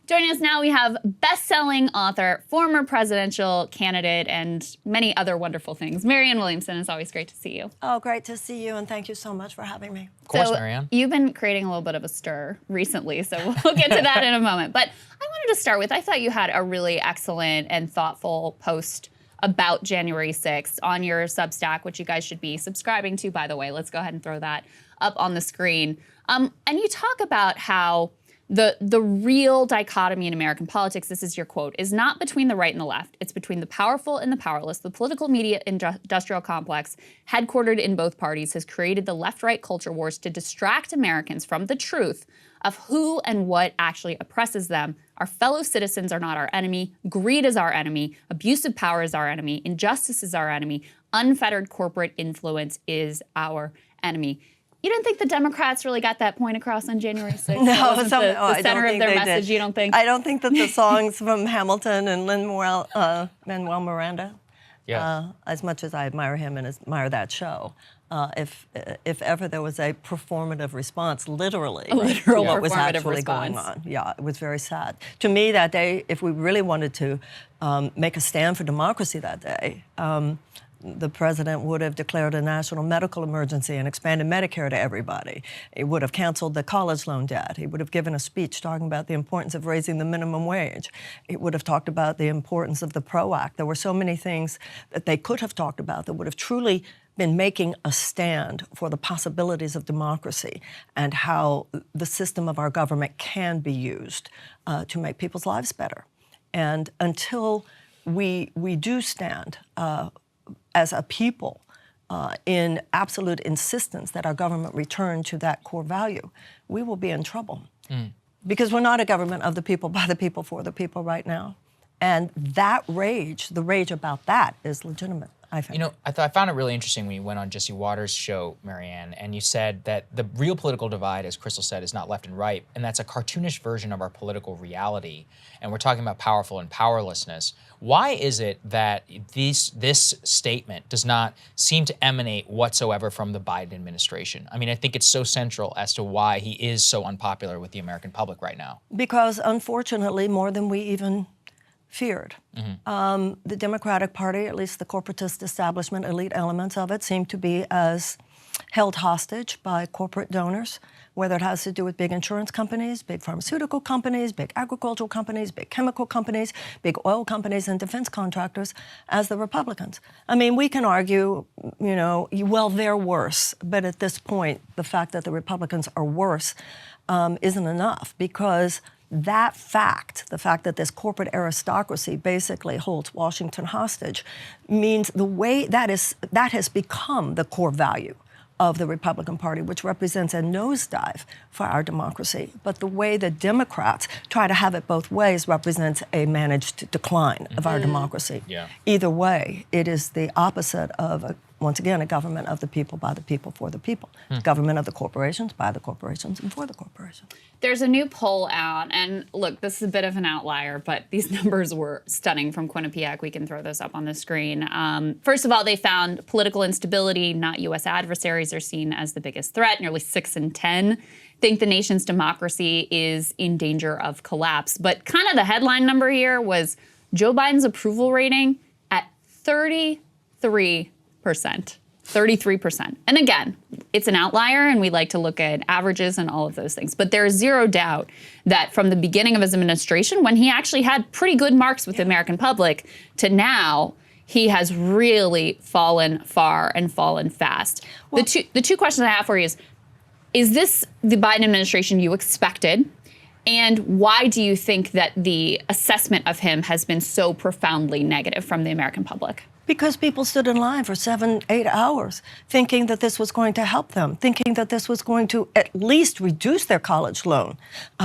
Joining us now, we have best-selling author, former presidential candidate, and many other wonderful things. Marianne Willamson, it's always great to see you. Oh, great to see you, and thank you so much for having me. Of course, Marianne. You've been creating a little bit of a stir recently, so we'll get to that in a moment. But I wanted to start with, I thought you had a really excellent and thoughtful post about January 6th on your Substack, which you guys should be subscribing to, by the way. Let's go ahead and throw that up on the screen. And you talk about how the real dichotomy in American politics, this is your quote, is not between the right and the left. It's between the powerful and the powerless. The political media industrial complex, headquartered in both parties, has created the left-right culture wars to distract Americans from the truth of who and what actually oppresses them. Our fellow citizens are not our enemy. Greed is our enemy. Abusive power is our enemy. Injustice is our enemy. Unfettered corporate influence is our enemy. You don't think the Democrats really got that point across on January 6th? No, the center of their message, you don't think? I don't think that the songs from Hamilton and Lin-Manuel Miranda, as much as I admire him and admire that show, if ever there was a performative response, literally, what was actually going on. Yeah, it was very sad. To me that day, if we really wanted to make a stand for democracy that day, the president would have declared a national medical emergency and expanded Medicare to everybody. He would have canceled the college loan debt. He would have given a speech talking about the importance of raising the minimum wage. He would have talked about the importance of the PRO Act. There were so many things that they could have talked about that would have truly been making a stand for the possibilities of democracy and how the system of our government can be used to make people's lives better. And until we do stand as a people in absolute insistence that our government return to that core value, we will be in trouble. Because we're not a government of the people, by the people, for the people right now. And that rage, the rage about that is legitimate, I think. You know, I found it really interesting when you went on Jesse Waters' show, Marianne, and you said that the real political divide, as Krystal said, is not left and right, and that's a cartoonish version of our political reality. And we're talking about powerful and powerlessness. Why is it that this statement does not seem to emanate whatsoever from the Biden administration? I mean, I think it's so central as to why he is so unpopular with the American public right now. Because unfortunately, more than we even feared. The Democratic Party, at least the corporatist establishment, elite elements of it, seem to be as held hostage by corporate donors, whether it has to do with big insurance companies, big pharmaceutical companies, big agricultural companies, big chemical companies, big oil companies, and defense contractors, as the Republicans. I mean, we can argue, you know, well, they're worse, but at this point, the fact that the Republicans are worse isn't enough, because that fact, the fact that this corporate aristocracy basically holds Washington hostage, means the way that has become the core value of the Republican Party, which represents a nosedive for our democracy. But the way the Democrats try to have it both ways represents a managed decline of our democracy. Either way, it is the opposite of, once again, a government of the people, by the people, for the people. Government of the corporations, by the corporations, and for the corporations. There's a new poll out, and look, this is a bit of an outlier, but these numbers were stunning from Quinnipiac. We can throw those up on the screen. First of all, they found political instability, not U.S. adversaries, are seen as the biggest threat. Nearly 6 in 10 think the nation's democracy is in danger of collapse. But kind of the headline number here was Joe Biden's approval rating at 33%. 33%. And again, it's an outlier, and we like to look at averages and all of those things. But there is zero doubt that from the beginning of his administration, when he actually had pretty good marks with the American public, to now, he has really fallen far and fallen fast. Well, the two questions I have for you is this the Biden administration you expected? And why do you think that the assessment of him has been so profoundly negative from the American public? Because people stood in line for 7, 8 hours thinking that this was going to help them, thinking that this was going to at least reduce their college loan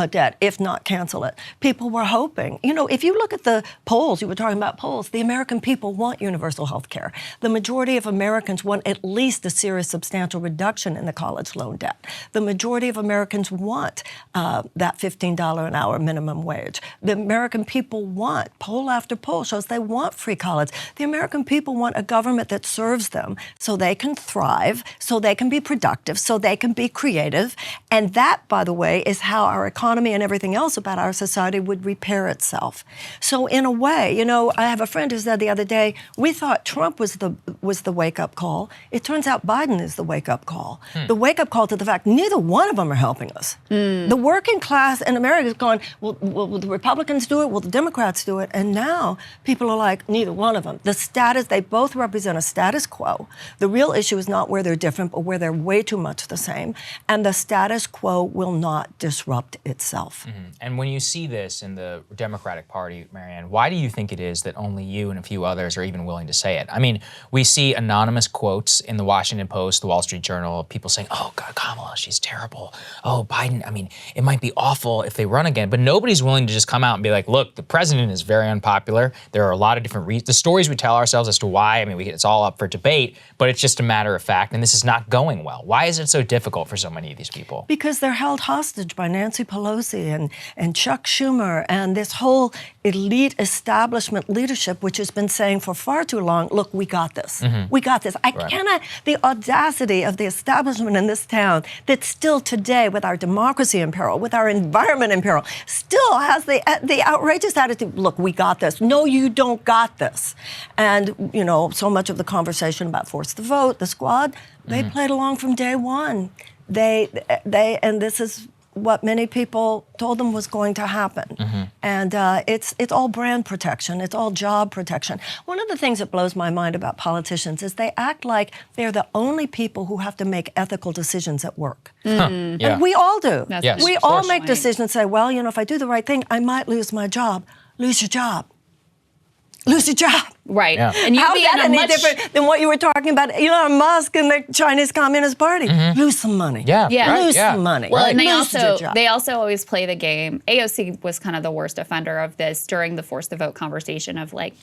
debt, if not cancel it. People were hoping. You know, if you look at the polls, you were talking about polls, the American people want universal health care. The majority of Americans want at least a serious, substantial reduction in the college loan debt. The majority of Americans want that $15 an hour minimum wage. The American people want, poll after poll shows they want free college. The American people want a government that serves them so they can thrive, so they can be productive, so they can be creative. And that, by the way, is how our economy and everything else about our society would repair itself. So in a way, you know, I have a friend who said the other day, we thought Trump was the wake-up call. It turns out Biden is the wake-up call. The wake-up call to the fact neither one of them are helping us. The working class in America is going, well, will the Republicans do it? Will the Democrats do it? And now people are like, neither one of them. The status, they both represent a status quo. The real issue is not where they're different, but where they're way too much the same. And the status quo will not disrupt itself. And when you see this in the Democratic Party, Marianne, why do you think it is that only you and a few others are even willing to say it? I mean, we see anonymous quotes in the Washington Post, the Wall Street Journal, people saying, oh, God, Kamala, she's terrible. Oh, Biden, I mean, it might be awful if they run again. But nobody's willing to just come out and be like, look, the president is very unpopular. There are a lot of different reasons. The stories we tell ourselves as to why, I mean, it's all up for debate, but it's just a matter of fact, and this is not going well. Why is it so difficult for so many of these people? Because they're held hostage by Nancy Pelosi and Chuck Schumer and this whole elite establishment leadership, which has been saying for far too long, look, we got this. We got this. I cannot, the audacity of the establishment in this town that still today, with our democracy in peril, with our environment in peril, still has the outrageous attitude, look, we got this. No, you don't got this. And, you know, so much of the conversation about force the vote, the squad, they played along from day one. And this is what many people told them was going to happen. And it's all brand protection. It's all job protection. One of the things that blows my mind about politicians is they act like they're the only people who have to make ethical decisions at work. And we all do. Yes, we all make decisions, say, well, you know, if I do the right thing, I might lose my job. Lose your job. Lose your job. Right. Yeah. And how's that any different than what you were talking about Elon Musk and the Chinese Communist Party? Lose some money. Lose some money. Well, and they also always play the game. AOC was kind of the worst offender of this during the force the vote conversation of like,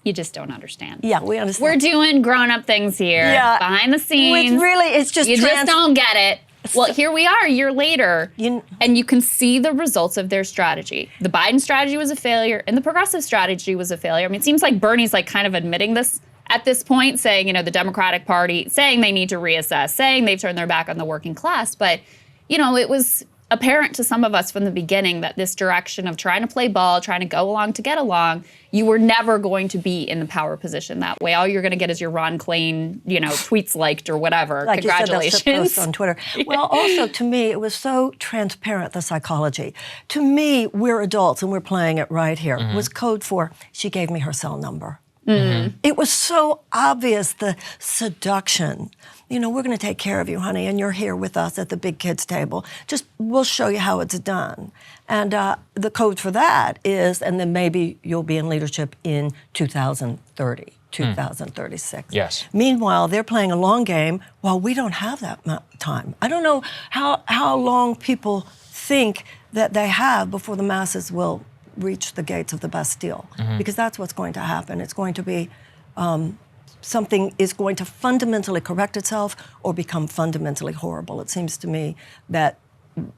you just don't understand. Yeah, we understand. We're doing grown-up things here behind the scenes. Which really, it's just you just don't get it. Well, here we are a year later, and you can see the results of their strategy. The Biden strategy was a failure, and the progressive strategy was a failure. I mean, it seems like Bernie's like kind of admitting this at this point, saying, you know, the Democratic Party, saying they need to reassess, saying they've turned their back on the working class. But, you know, it was apparent to some of us from the beginning that this direction of trying to play ball, trying to go along to get along, you were never going to be in the power position that way. All you're going to get is your Ron Klain, you know, tweets liked or whatever. Like congratulations. You said, post on Twitter. Well, also to me, it was so transparent, the psychology. To me, we're adults and we're playing it right here. It was code for, she gave me her cell number. It was so obvious, the seduction. You know, we're going to take care of you, honey, and you're here with us at the big kids table. Just, we'll show you how it's done. And the code for that is, and then maybe you'll be in leadership in 2030, 2036. Yes. Meanwhile, they're playing a long game while we don't have that time. I don't know how long people think that they have before the masses will reach the gates of the Bastille, because that's what's going to happen. It's going to be something is going to fundamentally correct itself or become fundamentally horrible. It seems to me that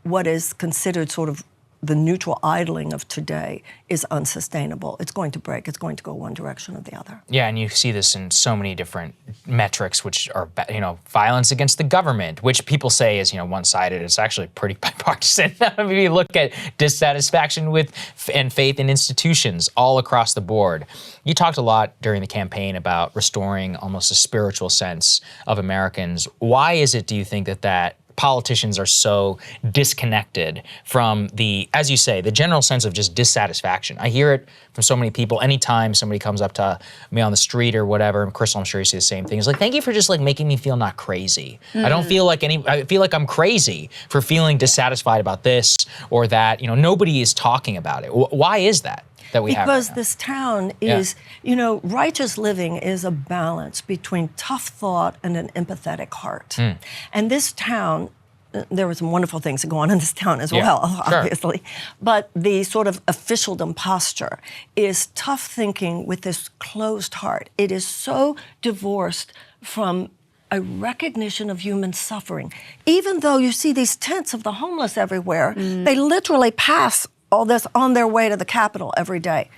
what is considered sort of the neutral idling of today is unsustainable. It's going to break. It's going to go one direction or the other. Yeah, and you see this in so many different metrics, which are, you know, violence against the government, which people say is, you know, one-sided. It's actually pretty bipartisan. If you look at dissatisfaction with and faith in institutions all across the board. You talked a lot during the campaign about restoring almost a spiritual sense of Americans. Why is it, do you think, that politicians are so disconnected from the, as you say, the general sense of just dissatisfaction? I hear it from so many people. Anytime somebody comes up to me on the street or whatever, and Krystal, I'm sure you see the same thing. It's like, thank you for just like making me feel not crazy. I don't feel like I feel like I'm crazy for feeling dissatisfied about this or that. You know, nobody is talking about it. Why is that? Because this town is, you know, righteous living is a balance between tough thought and an empathetic heart. And this town, there were some wonderful things that go on in this town as well, obviously. But the sort of officialdom posture is tough thinking with this closed heart. It is so divorced from a recognition of human suffering. Even though you see these tents of the homeless everywhere, they literally pass all this on their way to the Capitol every day.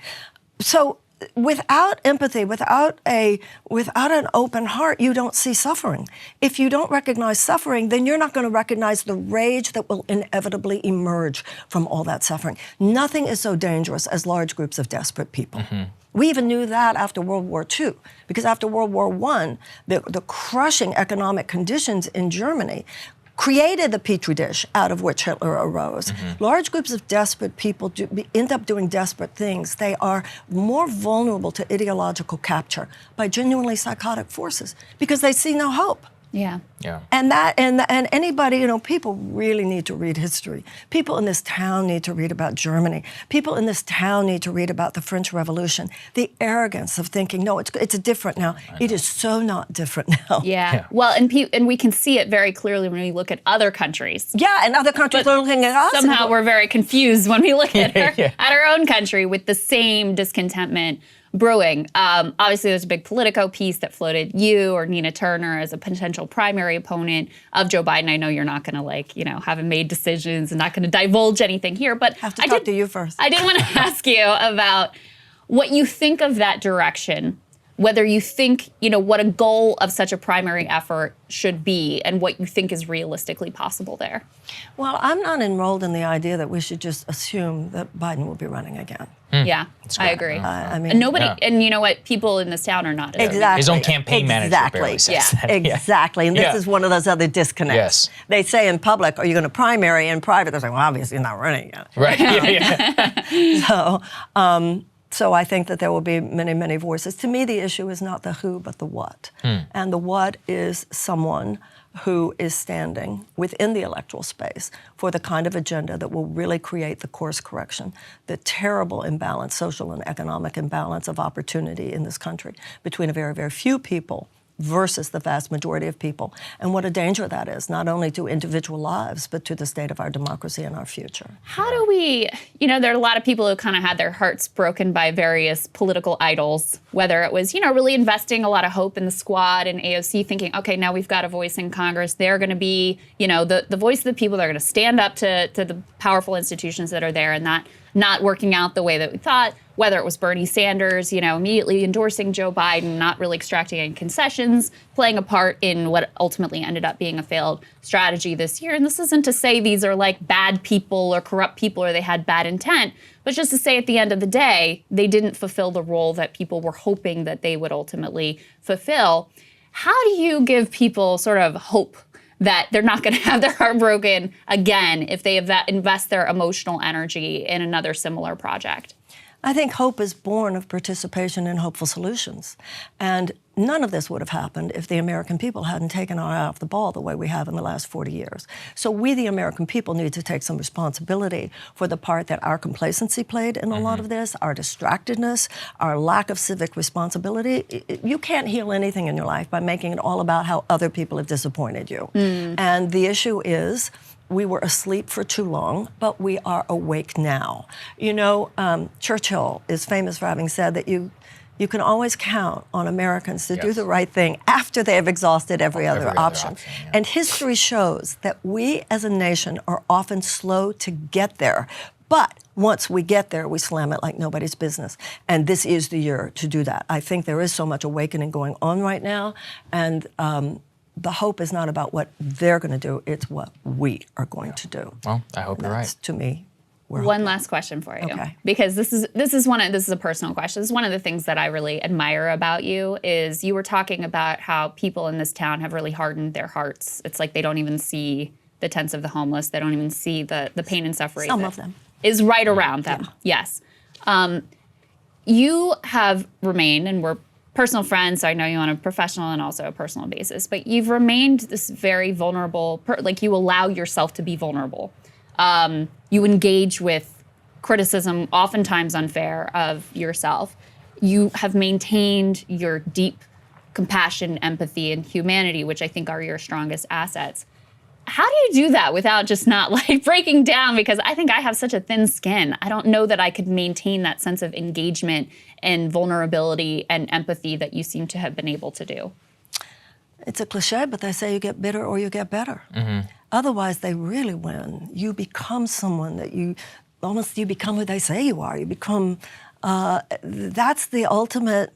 So without empathy, without an open heart, you don't see suffering. If you don't recognize suffering, then you're not going to recognize the rage that will inevitably emerge from all that suffering. Nothing is so dangerous as large groups of desperate people. We even knew that after World War II, because after World War I, the crushing economic conditions in Germany created the petri dish out of which Hitler arose. Large groups of desperate people end up doing desperate things. They are more vulnerable to ideological capture by genuinely psychotic forces because they see no hope. Yeah. And anybody, people really need to read history. People in this town need to read about Germany. People in this town need to read about the French Revolution. The arrogance of thinking, no, it's different now. It is so not different now. Yeah. Well, and we can see it very clearly when we look at other countries. Yeah, and other countries are looking at us. Somehow we're very confused when we look at our own country with the same discontentment brewing. Obviously, there's a big Politico piece that floated you or Nina Turner as a potential primary opponent of Joe Biden. I know you're not going to haven't made decisions and not going to divulge anything here, but I have to talk to you first. I did want to ask you about what you think of that direction, whether you think, what a goal of such a primary effort should be and what you think is realistically possible there. Well, I'm not enrolled in the idea that we should just assume that Biden will be running again. Yeah, I agree. And nobody, and you know what, people in this town are not. Exactly. His own campaign manager barely says that. Exactly. And this is one of those other disconnects. Yes. They say in public, are you going to primary? In private, they're saying, well, obviously not running yet. Right. So I think that there will be many, many voices. To me, the issue is not the who, but the what. And the what is someone who is standing within the electoral space for the kind of agenda that will really create the course correction, the terrible imbalance, social and economic imbalance of opportunity in this country between a very, very few people versus the vast majority of people. And what a danger that is, not only to individual lives, but to the state of our democracy and our future. How do we, there are a lot of people who kind of had their hearts broken by various political idols, whether it was, really investing a lot of hope in the squad and AOC thinking, okay, now we've got a voice in Congress. They're going to be, the voice of the people. They're going to stand up to the powerful institutions that are there and not working out the way that we thought, whether it was Bernie Sanders, immediately endorsing Joe Biden, not really extracting any concessions, playing a part in what ultimately ended up being a failed strategy this year. And this isn't to say these are like bad people or corrupt people or they had bad intent, but just to say at the end of the day, they didn't fulfill the role that people were hoping that they would ultimately fulfill. How do you give people sort of hope that they're not going to have their heart broken again if they invest their emotional energy in another similar project? I think hope is born of participation in hopeful solutions. And none of this would have happened if the American people hadn't taken our eye off the ball the way we have in the last 40 years. So we, the American people, need to take some responsibility for the part that our complacency played in a lot of this, our distractedness, our lack of civic responsibility. You can't heal anything in your life by making it all about how other people have disappointed you. And the issue is, we were asleep for too long, but we are awake now. Churchill is famous for having said that you can always count on Americans to do the right thing after they have exhausted every other option. And history shows that we as a nation are often slow to get there. But once we get there, we slam it like nobody's business. And this is the year to do that. I think there is so much awakening going on right now. And the hope is not about what they're going to do, it's what we are going to do. Well, I hope you're right. To me, one last question for you. Okay. Because this is a personal question. This is one of the things that I really admire about you is you were talking about how people in this town have really hardened their hearts. It's like they don't even see the tents of the homeless. They don't even see the pain and suffering. Some of them. Is right around them. Yeah. Yes. You have remained, and we're personal friends, so I know you on a professional and also a personal basis, but you've remained this very vulnerable, you allow yourself to be vulnerable. You engage with criticism, oftentimes unfair, of yourself. You have maintained your deep compassion, empathy, and humanity, which I think are your strongest assets. How do you do that without just not breaking down? Because I think I have such a thin skin. I don't know that I could maintain that sense of engagement and vulnerability and empathy that you seem to have been able to do. It's a cliche, but they say you get bitter or you get better. Otherwise, they really win. You become someone that you become who they say you are. You become that's the ultimate,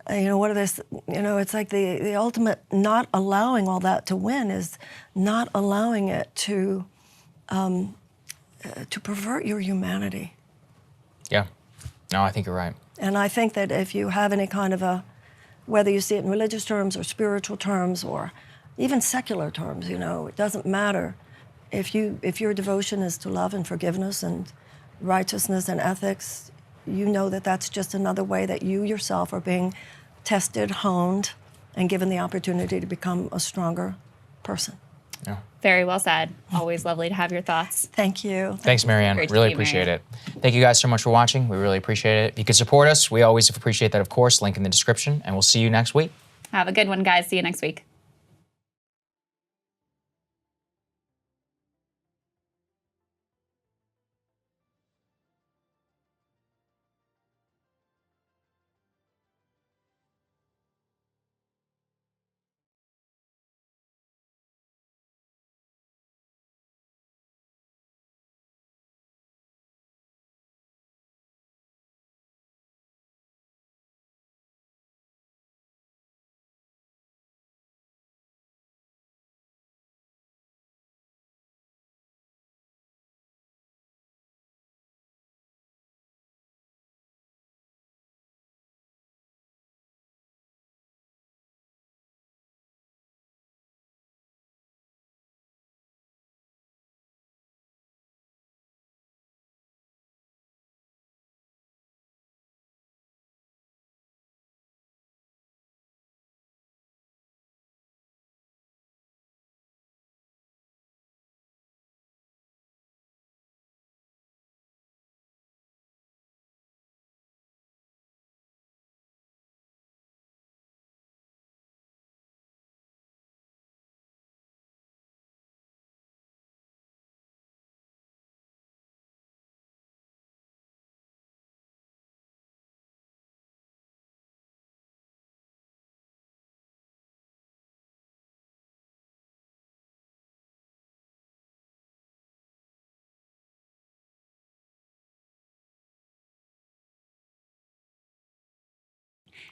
what are this, it's like the ultimate not allowing all that to win is not allowing it to pervert your humanity. Yeah. No, I think you're right. And I think that if you have any kind of whether you see it in religious terms or spiritual terms or even secular terms, it doesn't matter. If your devotion is to love and forgiveness and righteousness and ethics, you know that that's just another way that you yourself are being tested, honed, and given the opportunity to become a stronger person. Yeah. Very well said. Always lovely to have your thoughts. Thank you. Thanks, Marianne. Great to Really see you, appreciate Marianne. it. Thank you guys so much for watching. We really appreciate it. If you could support us, we always appreciate that, of course. Link in the description, and we'll see you next week. Have a good one, guys. See you next week.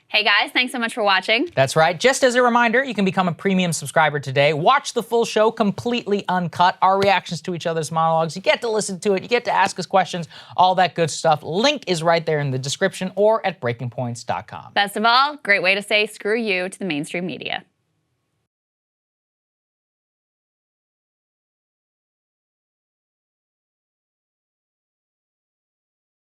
Hey guys, thanks so much for watching. That's right. Just as a reminder, you can become a premium subscriber today. Watch the full show completely uncut, our reactions to each other's monologues. You get to listen to it. You get to ask us questions, all that good stuff. Link is right there in the description or at breakingpoints.com. Best of all, great way to say screw you to the mainstream media.